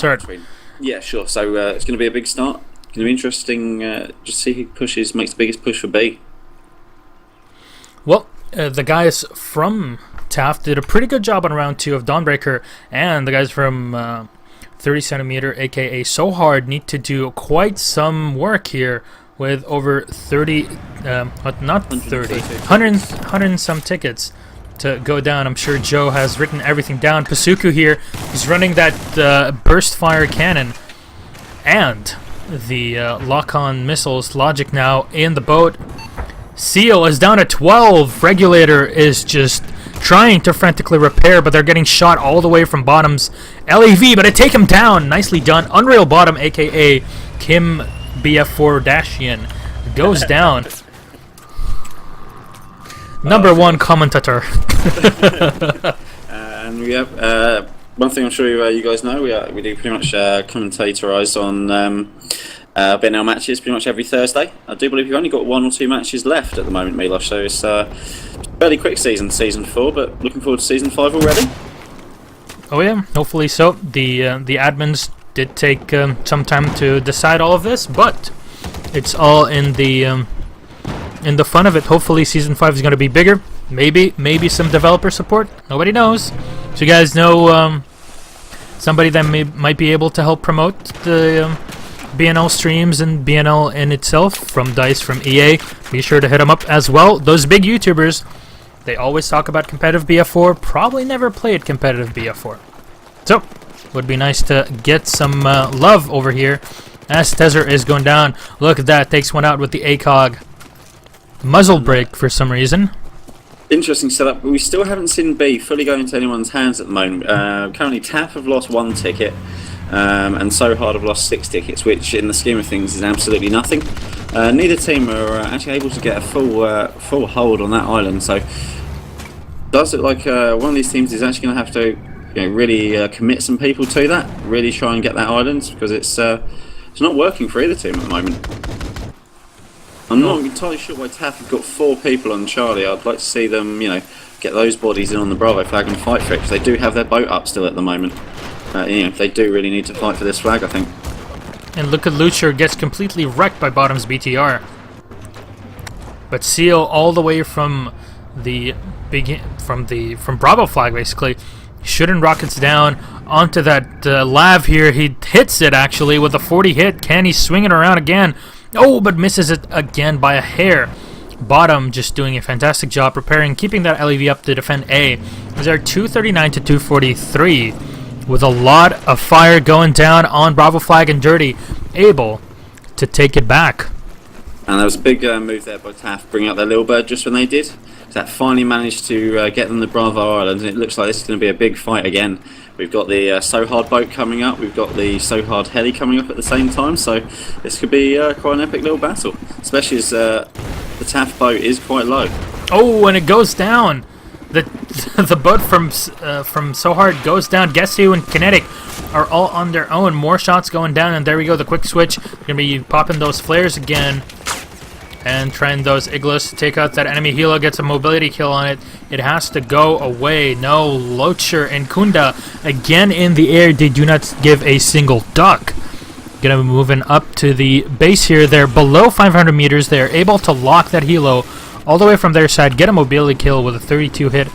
start. Yeah, sure. So it's going to be a big start. Going to be interesting. Just see who makes the biggest push for B. Well, the guys from Taft did a pretty good job on round 2 of Dawnbreaker, and the guys from 30 centimeter, aka So Hard, need to do quite some work here with over 30, not 30, 100 and some tickets to go down. I'm sure Joe has written everything down. Pasuku here is running that burst fire cannon and the lock-on missiles. Logic now in the boat. Seal is down at 12. Regulator is just trying to frantically repair, but they're getting shot all the way from bottoms. LAV, but I take him down. Nicely done. Unreal Bottom, aka Kim BF4 Dashian, goes down. Number one commentator. And we have one thing I'm sure you guys know. We do pretty much commentatorize on BNL matches pretty much every Thursday. I do believe we've only got 1 or 2 matches left at the moment, Milos. So it's fairly quick season 4, but looking forward to season 5 already. Oh yeah, hopefully so. The admins did take some time to decide all of this, but it's all in the fun of it. Hopefully season 5 is going to be bigger. Maybe some developer support. Nobody knows. So you guys know somebody that might be able to help promote the BNL streams and BNL in itself, from DICE, from EA. Be sure to hit them up as well. Those big YouTubers, they always talk about competitive BF4, probably never played competitive BF4. So, would be nice to get some love over here as Tezer is going down. Look at that, takes one out with the ACOG. Muzzle brake for some reason. Interesting setup, but we still haven't seen B fully go into anyone's hands at the moment. Currently TAF have lost 1 ticket, and So Hard have lost 6 tickets, which in the scheme of things is absolutely nothing. Neither team are actually able to get a full hold on that island, so does it like one of these teams is actually going to have to really commit some people to that, really try and get that island, because it's not working for either team at the moment. I'm not entirely sure why TAF have got 4 people on Charlie. I'd like to see them, get those bodies in on the Bravo flag and fight for it, because they do have their boat up still at the moment. They do really need to fight for this flag, I think. And look at Lucher gets completely wrecked by Bottom's BTR. But Seal all the way from the from Bravo flag basically, shooting rockets down onto that lav here. He hits it actually with a 40 hit. Can he swing it around again? Oh, but misses it again by a hair. Bottom just doing a fantastic job preparing, keeping that LEV up to defend A. Is there 239 to 243 with a lot of fire going down on Bravo flag, and Dirty able to take it back. And there was a big move there by TAF, bringing out their little bird just when they did. That finally managed to get them the Bravo Island, and it looks like this is going to be a big fight again. We've got the So Hard boat coming up, we've got the So Hard heli coming up at the same time, so this could be quite an epic little battle, especially as the TAF boat is quite low. Oh, and it goes down. The boat from So Hard goes down. GuessWho and Kinetic are all on their own. More shots going down, and there we go, the quick switch. Gonna be popping those flares again and trying those Iglos to take out that enemy. Hilo gets a mobility kill on it. It has to go away. No, Locher and Kunda again in the air. They do not give a single duck. Gonna be moving up to the base here. They're below 500 meters. They're able to lock that Hilo all the way from their side, get a mobility kill with a 32 hit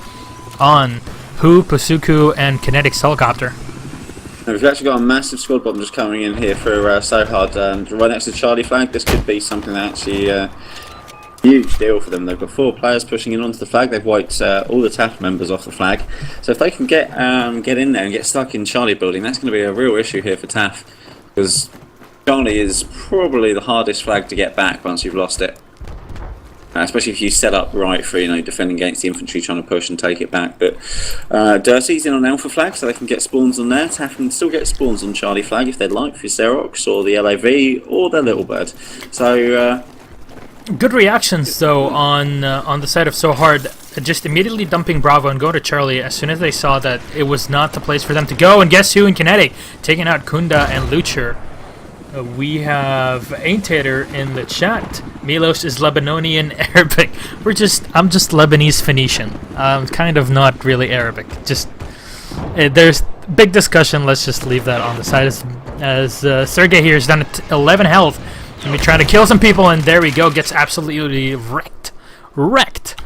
on Who, Pasuku, and Kinetic's helicopter. Now we've actually got a massive squad bomb just coming in here for So Hard, right next to Charlie flag. This could be something that actually huge deal for them. They've got 4 players pushing in onto the flag. They've wiped all the TAF members off the flag. So if they can get in there and get stuck in Charlie building, that's going to be a real issue here for TAF, because Charlie is probably the hardest flag to get back once you've lost it. Especially if you set up right for defending against the infantry trying to push and take it back. But Dirty's in on Alpha flag, so they can get spawns on there. TAF can still get spawns on Charlie flag if they'd like, for Xerox or the LAV or their little bird. So good reactions though on the side of So Hard, just immediately dumping Bravo and going to Charlie as soon as they saw that it was not the place for them to go. And GuessWho and Kinetic taking out Kunda and Lucher. We have Aintater in the chat. Milos is Lebanonian Arabic. I'm just Lebanese Phoenician. Kind of not really Arabic. Just there's big discussion. Let's just leave that on the side as Sergey here is down at 11 health. And we're trying to kill some people, and there we go. Gets absolutely wrecked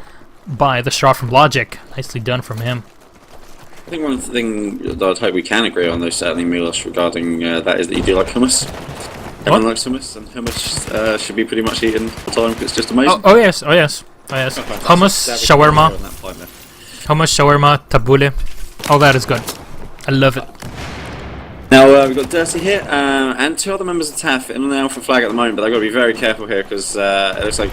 by the straw from Logic. Nicely done from him. I think one thing that I'd hope we can agree on, though, certainly, Milos, regarding that is that you do like hummus. Everyone likes hummus, and hummus should be pretty much eaten all the time because it's just amazing. Oh yes. Hummus, shawarma, tabbouleh, all that is good. I love it. Now we've got Dirty here, and 2 other members of TAF in the Alpha flag at the moment, but they've got to be very careful here because it looks like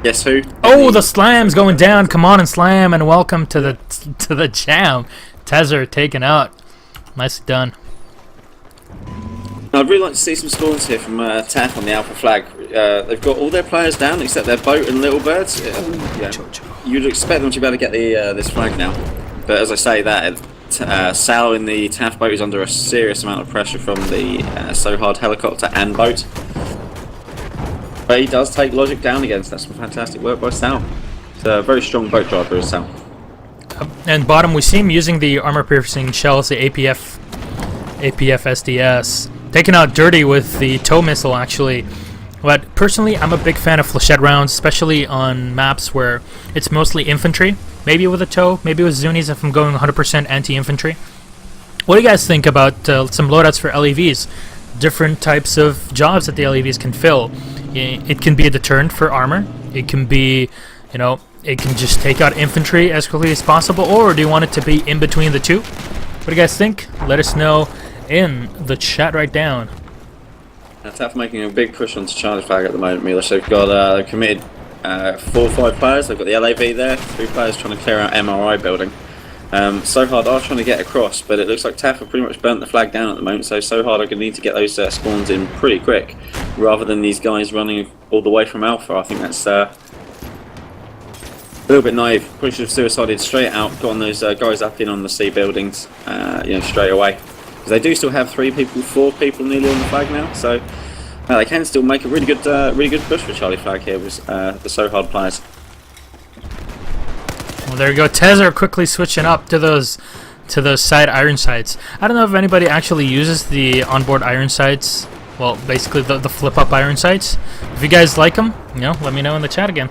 GuessWho. Oh, the slam's going down. Come on and slam, and welcome to the jam. Tezer taken out. Nicely done. I'd really like to see some spawns here from TAF on the Alpha flag. They've got all their players down except their boat and Little Birds. Yeah, you'd expect them to be able to get this flag now, but as I say, that Sal in the TAF boat is under a serious amount of pressure from the So Hard helicopter and boat. But he does take Logic down again, so that's some fantastic work by Sal. It's a very strong boat driver, is Sal. And bottom, we see him using the armor-piercing shells, the APF SDS. Taking out Dirty with the tow missile, actually. But personally, I'm a big fan of flechette rounds, especially on maps where it's mostly infantry. Maybe with a tow, maybe with Zunis if I'm going 100% anti-infantry. What do you guys think about some loadouts for LEVs? Different types of jobs that the LEVs can fill. It can be a deterrent for armor. It can be, it can just take out infantry as quickly as possible. Or do you want it to be in between the two? What do you guys think? Let us know in the chat right down. TAF making a big push onto Charlie flag at the moment, Milos. They've got committed 4 or 5 players. They've got the LAV there, 3 players trying to clear out MRI building. So Hard are trying to get across, but it looks like TAF have pretty much burnt the flag down at the moment, so Hard are going to need to get those spawns in pretty quick, rather than these guys running all the way from Alpha. I think that's a little bit naive. Probably should have suicided straight out, gotten those guys up in on the C buildings, straight away. Because they do still have 4 people nearly on the flag now, so they can still make a really good push for Charlie flag here with the So Hard players. Well, there you go. Tezer quickly switching up to those side iron sights. I don't know if anybody actually uses the onboard iron sights. Well, basically the flip-up iron sights. If you guys like them, let me know in the chat again.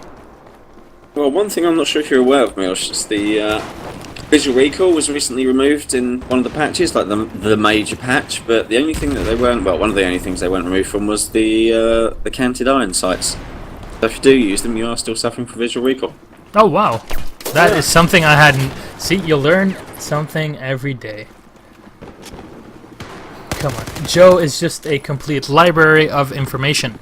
Well, one thing I'm not sure if you're aware of, Milos, is the visual recoil was recently removed in one of the patches, like the major patch. But the only thing that they weren't, one of the only things they weren't removed from was the canted iron sights. So if you do use them, you are still suffering from visual recoil. Oh wow, that is something I hadn't. See, you learn something every day. Come on, Joe is just a complete library of information.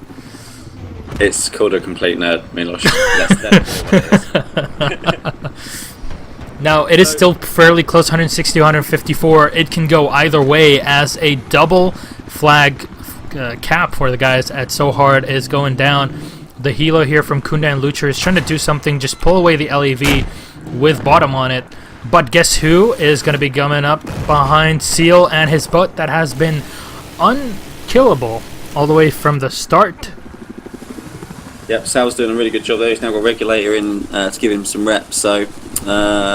It's called a complete nerd, Milos. That's what it is. Now, it is still fairly close, 160, 154. It can go either way, as a double flag cap for the guys at So Hard is going down. The helo here from Kunda and Lucher is trying to do something, just pull away the LEV with bottom on it. But GuessWho is going to be coming up behind Seal and his boat that has been unkillable all the way from the start. Yep, Sal's doing a really good job there. He's now got Regulator in to give him some reps, so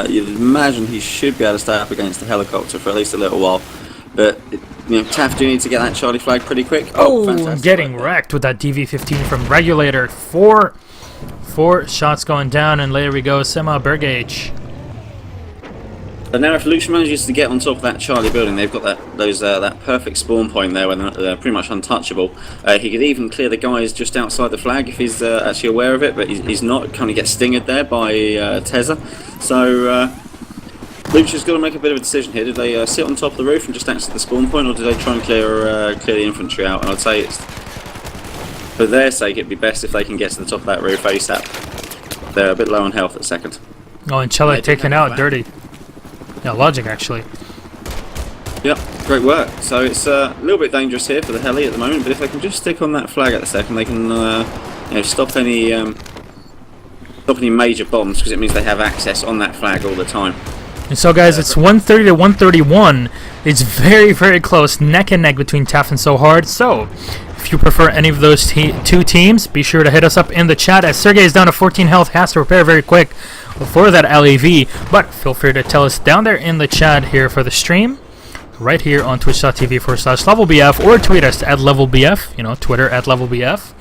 you'd imagine he should be able to stay up against the helicopter for at least a little while. But TAF do need to get that Charlie flag pretty quick. Oh, getting wrecked with that DV-15 from Regulator. Four shots going down, and later we go Sema Bergage. But now if Lucha manages to get on top of that Charlie building, they've got that perfect spawn point there when they're pretty much untouchable. He could even clear the guys just outside the flag if he's actually aware of it, but he's not. Kind of gets stingered there by Tezer. So Lucha's got to make a bit of a decision here. Did they sit on top of the roof and just access the spawn point, or did they try and clear the infantry out? And I'd say it's, for their sake, it'd be best if they can get to the top of that roof ASAP. They're a bit low on health at second. Oh, and Chella taken out, Dirty. Yeah, Logic actually. Yep, great work. So it's a little bit dangerous here for the heli at the moment, but if they can just stick on that flag at the second, they can stop any major bombs, because it means they have access on that flag all the time. And so guys, it's 130 to 131. It's very, very close, neck and neck between TAF and So Hard. So, if if you prefer any of those two teams, be sure to hit us up in the chat, as Sergey is down to 14 health, has to repair very quick for that LAV. But feel free to tell us down there in the chat here for the stream, right here on twitch.tv/levelbf, or tweet us at levelbf, you know, Twitter at levelbf,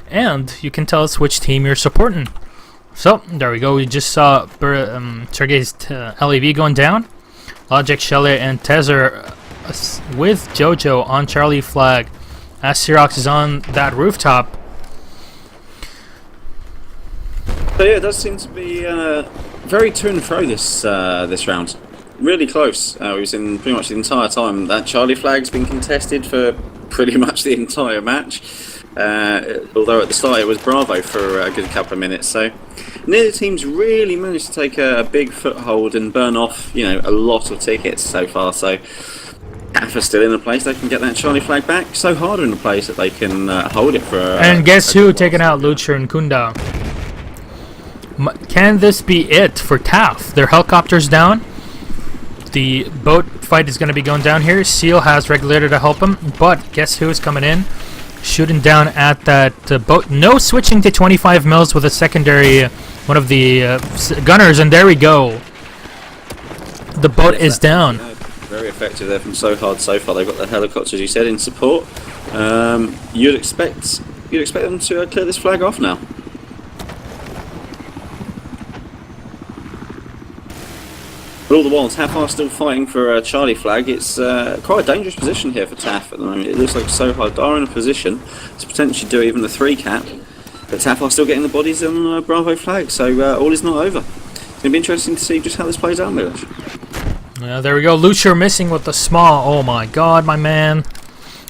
and you can tell us which team you're supporting. So there we go. We just saw Sergey's LAV going down. Logic, Shelley, and Tezer with Jojo on Charlie flag, as Xerox is on that rooftop. So yeah, it does seem to be very to and fro this round. Really close. We've seen pretty much the entire time. That Charlie flag's been contested for pretty much the entire match. Although at the start it was Bravo for a good couple of minutes. So neither team's really managed to take a big foothold and burn off, you know, a lot of tickets so far. So Half are still in a place they can get that Charlie flag back. So hard in a place that they can hold it for. And guess who taking out Lucher and Kunda? Can this be it for TAF? Their helicopter's down. The boat fight is going to be going down here. Seal has Regulator to help him, but guess who is coming in? Shooting down at that boat. No switching to 25 mils with a secondary, one of the gunners, and there we go. The boat is down. Very effective there from So Hard so far. They've got the helicopters, as you said, in support. You'd expect them to clear this flag off now. But all the while, TAF are still fighting for a Charlie flag. It's quite a dangerous position here for TAF at the moment. It looks like So Hard are in a position to potentially do even the 3 cap. But TAF are still getting the bodies on Bravo flag, so all is not over. It's going to be interesting to see just how this plays out, Milos. Yeah, there we go. Lucher missing with the small. Oh my god, my man.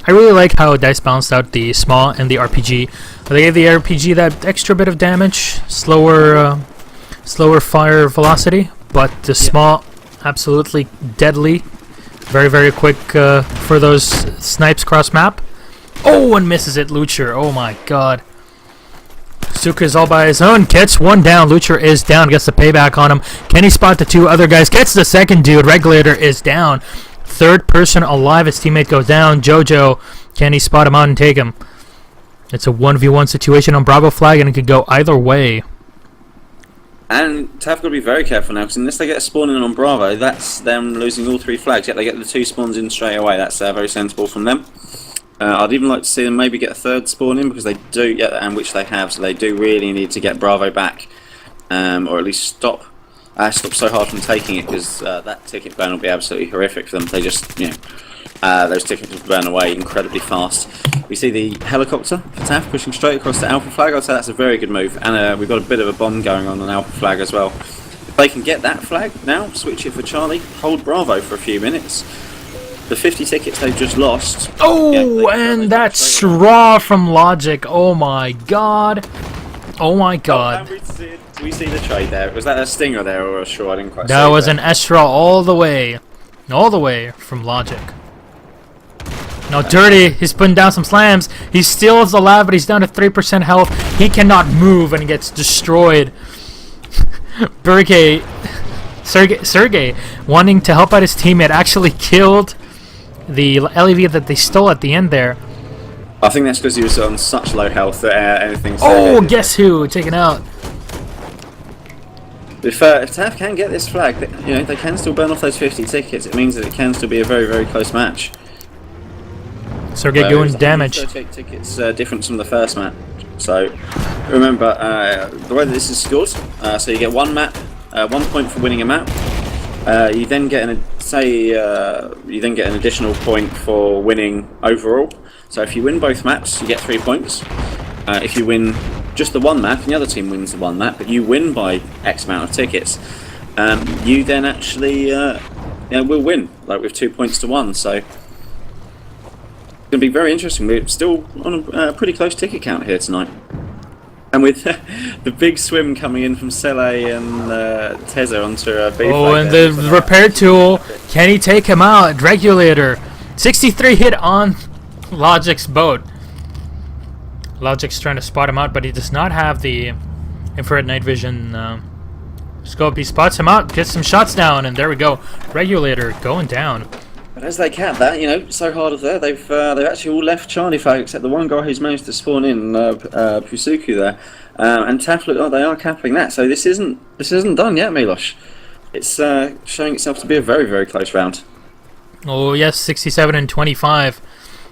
I really like how Dice balanced out the small and the RPG. They gave the RPG that extra bit of damage, slower fire velocity. But the small, absolutely deadly. Very, very quick for those snipes cross map. Oh, and misses it, Lucher. Oh my god. Suka is all by his own. Gets one down. Lucher is down. Gets the payback on him. Can he spot the 2 other guys? Gets the second dude. Regulator is down. Third person alive. His teammate goes down. Jojo, can he spot him out and take him? It's a 1v1 situation on Bravo flag, and it could go either way. And TAF got to be very careful now, because unless they get a spawn in on Bravo, that's them losing all 3 flags. Yet they get the 2 spawns in straight away. That's very sensible from them. I'd even like to see them maybe get a 3rd spawn in, because they do, and which they have, so they do really need to get Bravo back, or at least stop So Hard from taking it, because that ticket burn will be absolutely horrific for them. They just, you know, those tickets will burn away incredibly fast. We see the helicopter for TAF pushing straight across the Alpha flag. I'd say that's a very good move, and we've got a bit of a bomb going on Alpha flag as well. If they can get that flag now, switch it for Charlie, hold Bravo for a few minutes. The 50 tickets they've just lost. Oh, and that straw from Logic. Oh my god. Oh my god. Oh, we see the trade there. Was that a stinger there or a straw? I didn't quite see that was an S-straw all the way from Logic. Now Dirty, he's putting down some slams. He steals the lab, but he's down to 3% health. He cannot move and he gets destroyed. Sergey, wanting to help out his teammate, actually killed the LEV that they stole at the end there. I think that's because he was on such low health that anything. Oh, guess who? Taken out. If TAF can get this flag, they can still burn off those 50 tickets. It means that it can still be a very, very close match. Sergey doing damage. 38 tickets difference from the first match. So remember the way that this is scored. So you get 1 map, 1 point for winning a map. You then get an additional point for winning overall. So if you win both maps, you get 3 points. If you win just the 1 map and the other team wins the 1 map, but you win by X amount of tickets, you then actually will win, like with 2 points to 1. So it's going to be very interesting. We're still on a pretty close ticket count here tonight. And with the big swim coming in from Sele and Tezer onto B. Oh, and the repair tool. Can he take him out? Regulator. 63 hit on Logic's boat. Logic's trying to spot him out, but he does not have the infrared night vision scope. He spots him out, gets some shots down, and there we go. Regulator going down. But as they cap that, so hard of there, they've actually all left Charlie flag except the one guy who's managed to spawn in Pusuku there, and Taff look like they are capping that. So this isn't done yet, Milos. It's showing itself to be a very, very close round. Oh yes, 67 and 25.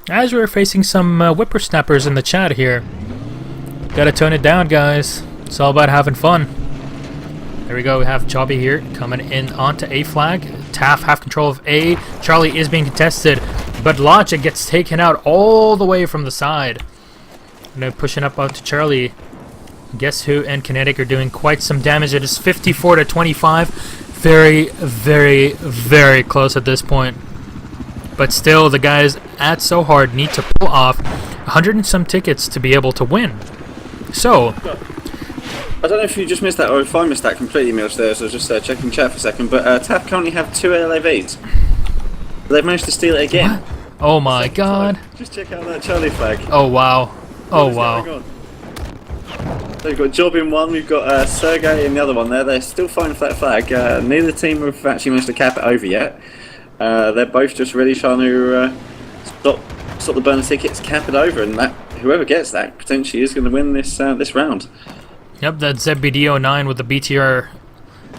As we're facing some whippersnappers in the chat here. Gotta tone it down, guys. It's all about having fun. There we go. We have Jobby here coming in onto A flag. Taff have control of A. Charlie is being contested, but Logic gets taken out all the way from the side. And they're pushing up onto Charlie. GuessWho and Kinetic are doing quite some damage. It is 54 to 25. Very, very, very close at this point. But still, the guys at So Hard need to pull off 100 and some tickets to be able to win. So, I don't know if you just missed that or if I missed that completely, Milch, there, so I was just checking chat for a second, but TAF currently have 2 LAVs. They've managed to steal it again. What? Oh my god. Just check out that Charlie flag. Oh wow. Oh wow. So we've got Job in one, we've got Sergey in the other one there. They're still fighting for that flag. Neither team have actually managed to cap it over yet. They're both just really trying to stop the burner tickets, cap it over, and that whoever gets that potentially is going to win this round. Yep, that ZBD09 with the BTR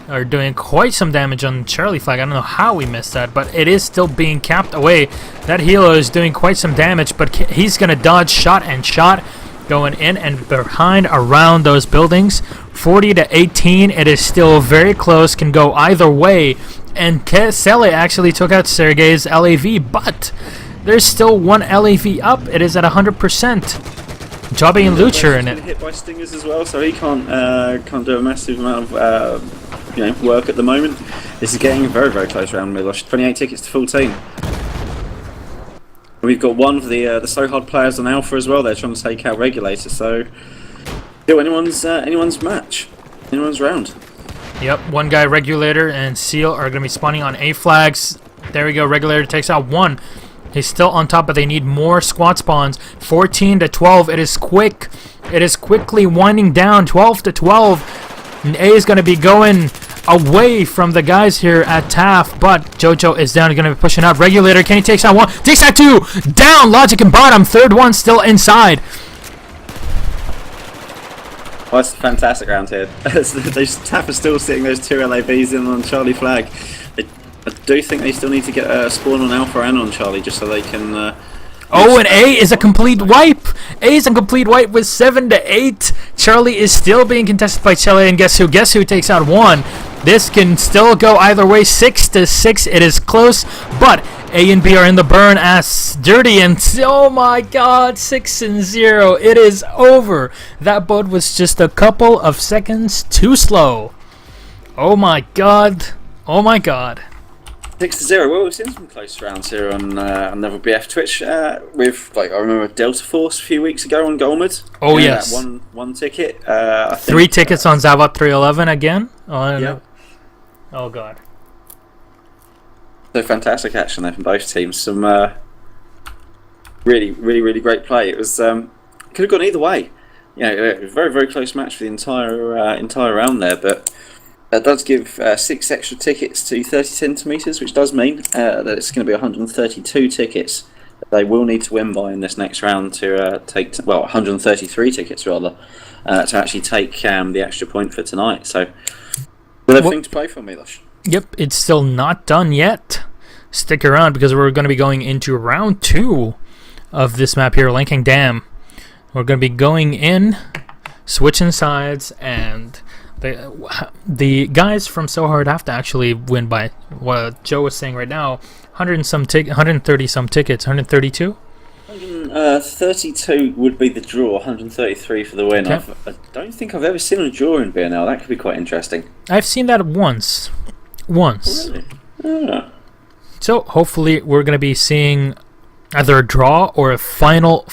are doing quite some damage on Charlie flag. I don't know how we missed that, but it is still being capped away. That Hilo is doing quite some damage, but he's going to dodge shot and shot, going in and behind around those buildings. 40 to 18, it is still very close, can go either way. And Kesele actually took out Sergey's LAV, but there's still one LAV up. It is at 100%. Jobby and Luch are in it. Hit by stingers as well, so he can't do a massive amount of work at the moment. This is getting a very, very close round. Milos, 28 tickets to full team. We've got one of the So Hard players on Alpha as well. They're trying to take out Regulator, so still anyone's match, anyone's round. Yep, one guy Regulator and Seal are going to be spawning on A flags. There we go. Regulator takes out one. He's still on top, but they need more squad spawns. 14 to 12. It is quick. It is quickly winding down. 12 to 12. And A is going to be going away from the guys here at TAF, but Jojo is down. Going to be pushing up. Regulator, can he take out one? Takes out two. Down. Logic and bottom. Third one still inside. Well, it's a fantastic round here. TAF are still sitting those 2 LAVs in on Charlie flag. I do think they still need to get a spawn on Alpha and on Charlie just so they can... Oh, and A is a complete wipe! A is a complete wipe with 7 to 8. Charlie is still being contested by Charlie and GuessWho. GuessWho takes out one. This can still go either way. 6 to 6. It is close, but A and B are in the burn as Dirty, and oh my god, 6 and 0. It is over. That boat was just a couple of seconds too slow. Oh my god. Oh my god. 6 to 0. Well, we've seen some close rounds here on Never BF Twitch. With I remember Delta Force a few weeks ago on Golmud. Oh yes. That one ticket. 3 tickets on Zavat 311 again. Yeah. Oh god. So fantastic action there from both teams. Some really great play. It was could have gone either way. It was a very close match for the entire round there, but. That does give 6 extra tickets to 30 centimetres, which does mean that it's going to be 132 tickets that they will need to win by in this next round to take, 133 tickets rather, to actually take the extra point for tonight. So, with everything to play for, Milos. Yep, it's still not done yet. Stick around because we're going to be going into round 2 of this map here, Linking Dam. We're going to be going in, switching sides, and... The guys from So Hard have to actually win by what Joe was saying right now. 130 some tickets. 132. 132 would be the draw. 133 for the win. Okay. I don't think I've ever seen a draw in BNL. That could be quite interesting. I've seen that once. Oh, really? Yeah. So hopefully we're going to be seeing either a draw or a final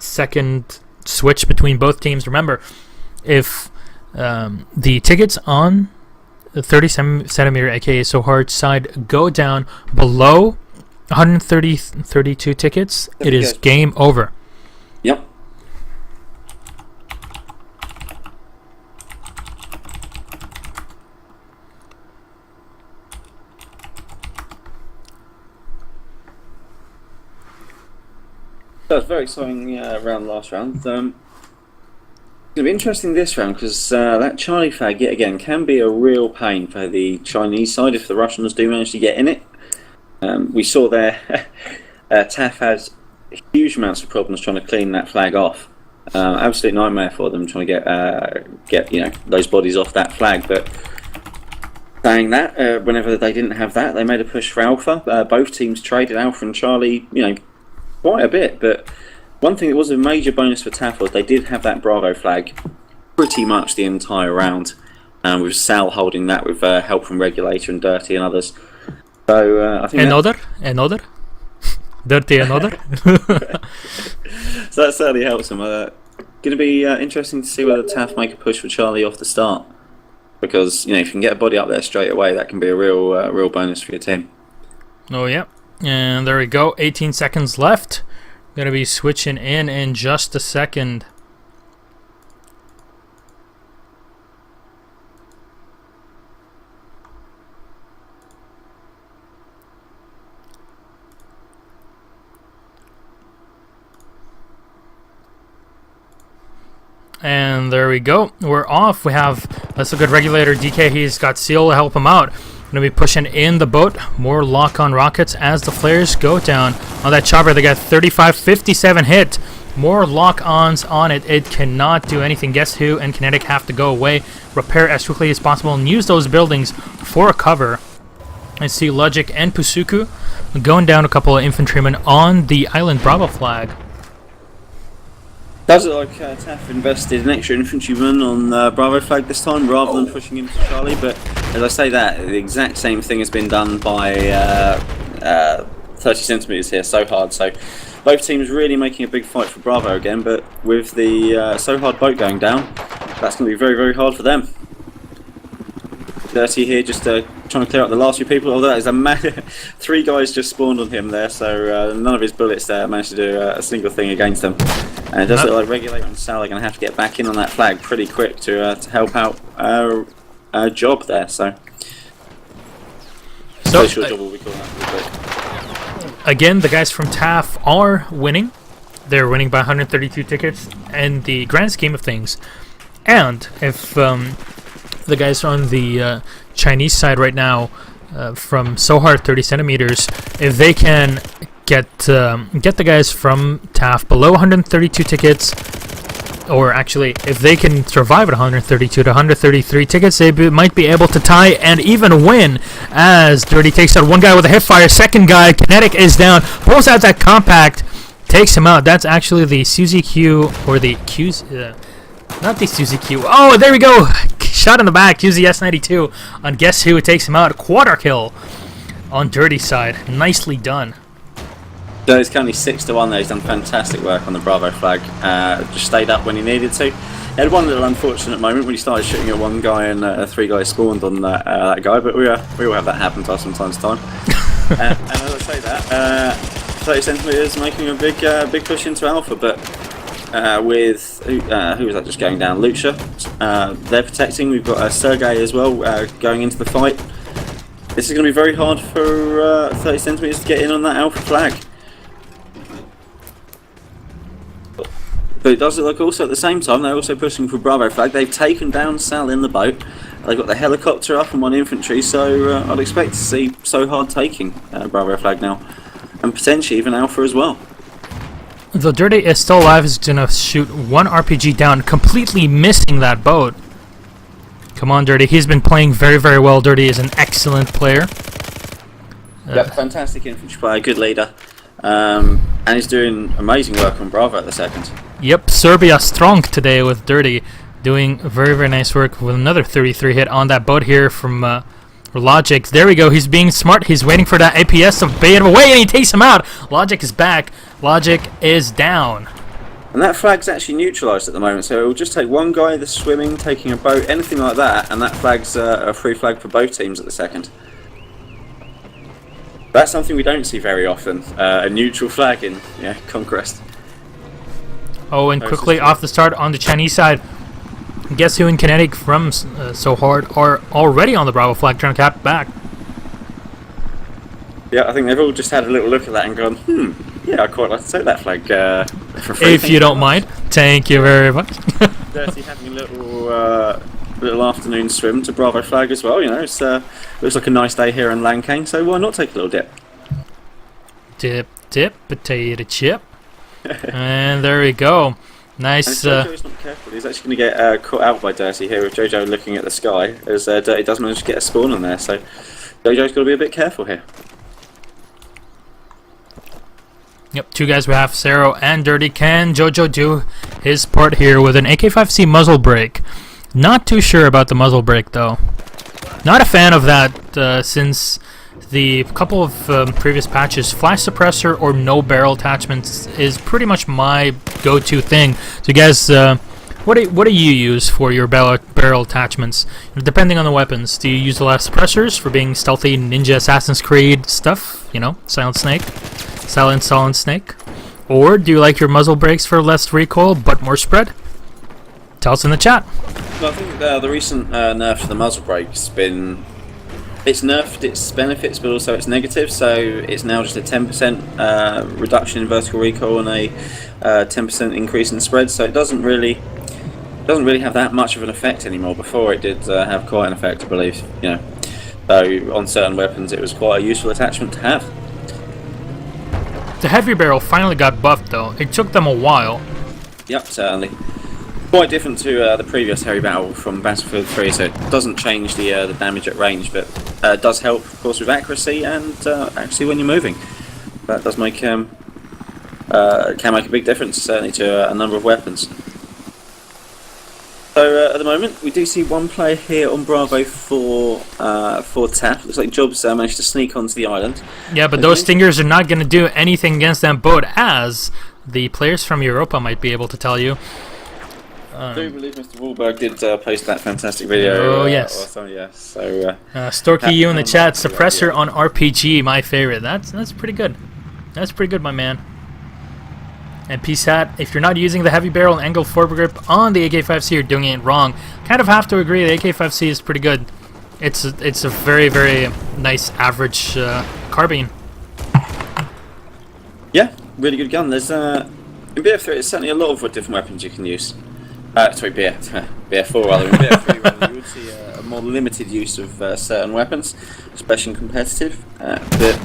second switch between both teams. Remember, if the tickets on the 30 centimeter, aka So Hard side, go down below 132 tickets, it is game over. Yep. That was a very exciting round last round. It's going to be interesting this round because that Charlie flag, yet again, can be a real pain for the Chinese side if the Russians do manage to get in it. We saw there TAF has huge amounts of problems trying to clean that flag off. Absolute nightmare for them trying to get those bodies off that flag. But saying that, whenever they didn't have that, they made a push for Alpha. Both teams traded Alpha and Charlie, quite a bit. But one thing that was a major bonus for TAF was they did have that Bravo flag pretty much the entire round, with Sal holding that with help from Regulator and Dirty and others. So I think another, Dirty another. So that certainly helps them. Going to be interesting to see whether TAF make a push for Charlie off the start, because if you can get a body up there straight away, that can be a real bonus for your team. Oh yeah, and there we go. 18 seconds left. Going to be switching in just a second. And there we go. We're off. We have, let's look at Regulator DK. He's got Seal to help him out. Going to be pushing in the boat. More lock-on rockets as the flares go down on that chopper. They got 35-57 hit. More lock-ons on it. It cannot do anything. GuessWho and Kinetic have to go away, repair as quickly as possible, and use those buildings for a cover. I see Logic and Pusuku going down a couple of infantrymen on the Island Bravo flag. Does it like TAF invested an extra infantryman on Bravo flag this time rather than pushing into Charlie? But as I say that, the exact same thing has been done by 30 centimeters here, so hard. So both teams really making a big fight for Bravo again, but with the so hard boat going down, that's going to be very hard for them. Dirty here just trying to clear up the last few people, although that is 3 guys just spawned on him there, so none of his bullets managed to do a single thing against them. And it does look like Regulator and Sal are going to have to get back in on that flag pretty quick to help out our job there. So short job will be calling that pretty quick. Again, the guys from TAF are winning. They're winning by 132 tickets in the grand scheme of things. And if the guys on the Chinese side right now, from So Hard 30 centimeters, if they can get the guys from TAF below 132 tickets, or actually if they can survive at 132 to 133 tickets, they might be able to tie and even win, as Dirty takes out one guy with a hip fire. Second guy, Kinetic, is down, pulls out that compact, takes him out. That's actually the Suzy Q, or the Q's, not the Suzy Q. Oh, there we go. Shot in the back. QZS92 on GuessWho. It takes him out. Quarter kill on Dirty side. Nicely done. So it's currently 6-1 there. He's done fantastic work on the Bravo flag. Just stayed up when he needed to. He had one little unfortunate moment when he started shooting at one guy and 3 guys spawned on that guy, but we all have that happen to us from time to time. And as I say that, 30 centimeters making a big push into Alpha, but with who was that just going down? Lucha. They're protecting. We've got Sergey as well going into the fight. This is going to be very hard for 30 centimeters to get in on that Alpha flag. But it does look also at the same time they're also pushing for Bravo flag. They've taken down Sal in the boat. They've got the helicopter up and 1 infantry, so I'd expect to see So Hard taking Bravo flag now, and potentially even Alpha as well. Though Dirty is still alive, is going to shoot 1 RPG down, completely missing that boat. Come on, Dirty. He's been playing very well. Dirty is an excellent player. Yep, fantastic infantry player, good leader. And he's doing amazing work on Bravo at the second. Yep, Serbia strong today with Dirty, doing very nice work with another 33 hit on that boat here from Logic. There we go. He's being smart. He's waiting for that APS to bait him away, and he takes him out. Logic is back. Logic is down. And that flag's actually neutralised at the moment, so it will just take one guy that's swimming, taking a boat, anything like that, and that flag's a free flag for both teams at the second. That's something we don't see very often, a neutral flag in Conquest. Oh, and quickly off the start on the Chinese side, GuessWho and Kinetic from So Hard are already on the Bravo flag, trying to cap back. Yeah, I think they've all just had a little look at that and gone, Yeah, I'd quite like to take that flag for free. If you don't mind. Thank you very much. Dirty having a little afternoon swim to Bravo flag as well. You know, it's looks like a nice day here in Lancang, so why not take a little dip? Dip, potato chip. And there we go. Nice. And Jojo's not careful. He's actually going to get caught out by Dirty here with Jojo looking at the sky as Dirty does manage to get a spawn on there. So Jojo's got to be a bit careful here. Yep, two guys we have, Zero and Dirty. Can Jojo do his part here with an AK-5C muzzle brake? Not too sure about the muzzle brake though. Not a fan of that since the couple of previous patches, flash suppressor or no barrel attachments is pretty much my go-to thing. So guys, what do you use for your barrel attachments? Depending on the weapons, do you use a lot of suppressors for being stealthy Ninja Assassin's Creed stuff? You know, Silent Solid Snake? Or do you like your muzzle brakes for less recoil but more spread? Tell us in the chat. Well, I think the recent nerf to the muzzle brake's been... It's nerfed its benefits, but also its negatives. So it's now just a 10% reduction in vertical recoil and a 10% increase in spread. So it doesn't really have that much of an effect anymore. Before it did have quite an effect, I believe. You know, so on certain weapons, it was quite a useful attachment to have. The heavy barrel finally got buffed though. It took them a while. Yep, certainly. Quite different to the previous heavy barrel from Battlefield 3, so it doesn't change the damage at range, but does help, of course, with accuracy and actually when you're moving. That does make can make a big difference, certainly to a number of weapons. So at the moment, we do see one player here on Bravo for TAP. Looks like Jobs managed to sneak onto the island. Yeah, but those stingers are not going to do anything against that boat, as the players from Europa might be able to tell you. I do believe Mr. Wahlberg did post that fantastic video. Oh, yes. So, Storky, you in the chat, suppressor on RPG, my favorite. That's pretty good. That's pretty good, my man. And PSAT, if you're not using the heavy barrel and angled foregrip on the AK-5C, you're doing it wrong. Kind of have to agree, the AK-5C is pretty good. It's a very, very nice average carbine. Yeah, really good gun. There's in BF3, there's certainly a lot of different weapons you can use. Sorry, BF4 rather. In BF3, you would see a more limited use of certain weapons, especially in competitive. But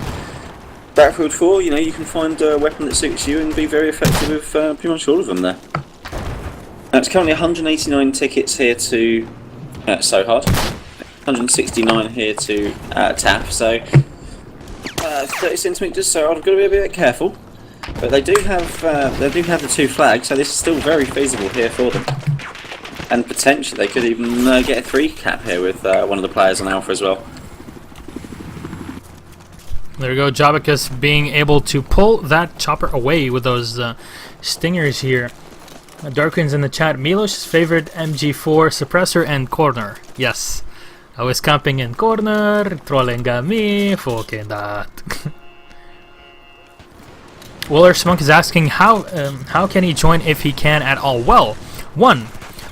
Battlefield 4, you know, you can find a weapon that suits you and be very effective with pretty much all of them there. It's currently 189 tickets here to So Hard, 169 here to TAF. So 30 centimeters. So I've got to be a bit careful. But they do have the two flags, so this is still very feasible here for them. And potentially they could even get a 3 cap here with one of the players on Alpha as well. There we go, Jabicus being able to pull that chopper away with those stingers here. Darkwind's in the chat. Milos' favorite MG4 suppressor and corner. Yes, I was camping in corner, trolling me, fucking that. Willer Smunk is asking how can he join if he can at all? Well, one,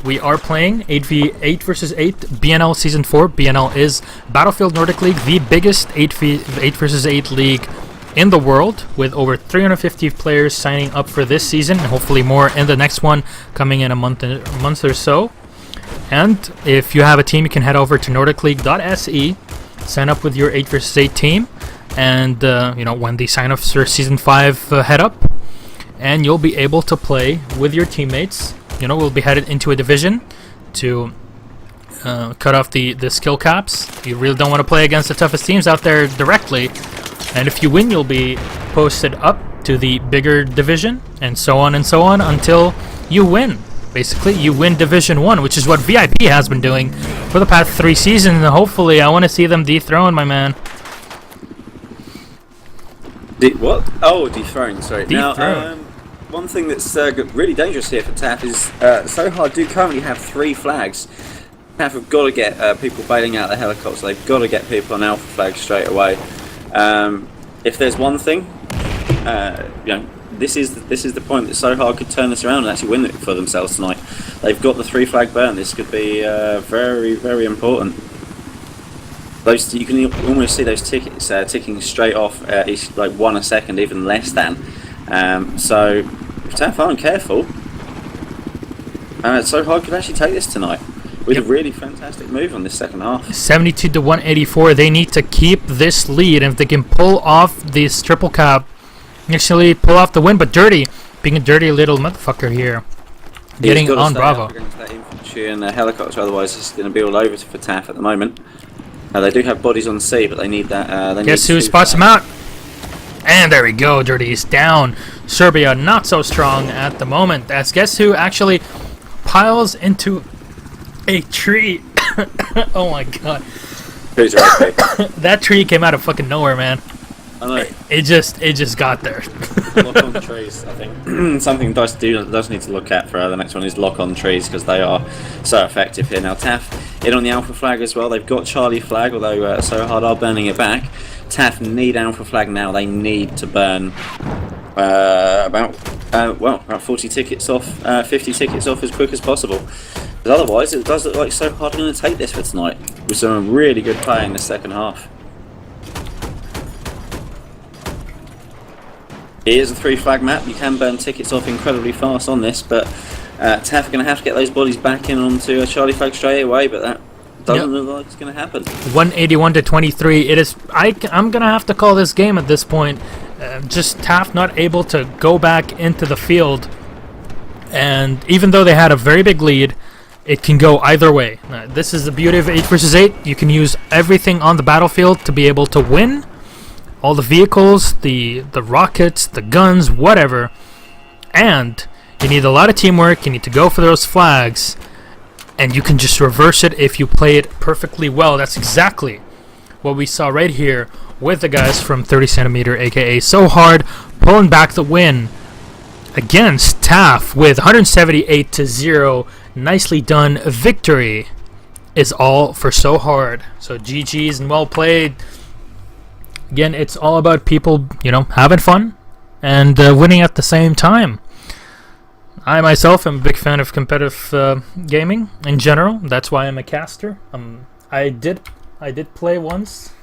we are playing 8 versus 8 BNL Season 4. BNL is Battlefield Nordic League, the biggest 8 versus 8 league in the world, with over 350 players signing up for this season, and hopefully more in the next one coming in a month or so. And if you have a team, you can head over to nordicleague.se, sign up with your 8 versus 8 team. And you know, when the sign-ups for Season 5 head up, and you'll be able to play with your teammates. You know, we'll be headed into a division to cut off the skill caps. You really don't want to play against the toughest teams out there directly. And if you win, you'll be posted up to the bigger division, and so on until you win. Basically, you win Division 1, which is what VIP has been doing for the past 3 seasons. And hopefully, I want to see them dethrone, my man. What? Oh, dethroned, sorry. Dethrone. Now, one thing that's really dangerous here for TAF is So Hard do currently have 3 flags. TAF have got to get people bailing out the helicopters. They've got to get people on Alpha flag straight away. If there's one thing, you know, this is the point that So Hard could turn this around and actually win it for themselves tonight. They've got the 3 flag burn. This could be very, very important. Those, you can almost see those tickets ticking straight off, each like 1 a second, even less than. So if TAF aren't careful, So Hard could actually take this tonight with a really fantastic move on this second half. 72 to 184. They need to keep this lead, and if they can pull off this triple cap, actually pull off the win. But Dirty, being a dirty little motherfucker here, getting on Bravo. Against that infantry and helicopter, otherwise it's going to be all over for TAF at the moment. They do have bodies on sea, but they need that. Guess who spots him out? And there we go. Dirty is down. Serbia not so strong at the moment, as Guess Who actually piles into a tree. Oh my god. That tree came out of fucking nowhere, man. I know. It just got there. Lock on trees, I think. Something does need to look at for the next one is lock on trees, because they are so effective here. Now TAF in on the Alpha flag as well. They've got Charlie flag, although So Hard are burning it back. TAF need Alpha flag now. They need to burn about 40 tickets off, 50 tickets off as quick as possible. Because otherwise, it does look like So Hard are going to take this for tonight with some really good play in the second half. It is a 3 flag map. You can burn tickets off incredibly fast on this, but TAF are going to have to get those bodies back in onto a Charlie flag straight away, but that doesn't look like it's going to happen. 181 to 23. It is. I'm going to have to call this game at this point. Just TAF not able to go back into the field, and even though they had a very big lead, it can go either way. This is the beauty of 8 versus 8. You can use everything on the battlefield to be able to win. All the vehicles, the rockets, the guns, whatever. And you need a lot of teamwork. You need to go for those flags. And you can just reverse it if you play it perfectly well. That's exactly what we saw right here with the guys from 30 centimeter, aka So Hard, pulling back the win against TAF with 178 to 0. Nicely done. Victory is all for So Hard. So GG's and well played. Again, it's all about people, having fun and winning at the same time. I myself am a big fan of competitive gaming in general. That's why I'm a caster. I did play once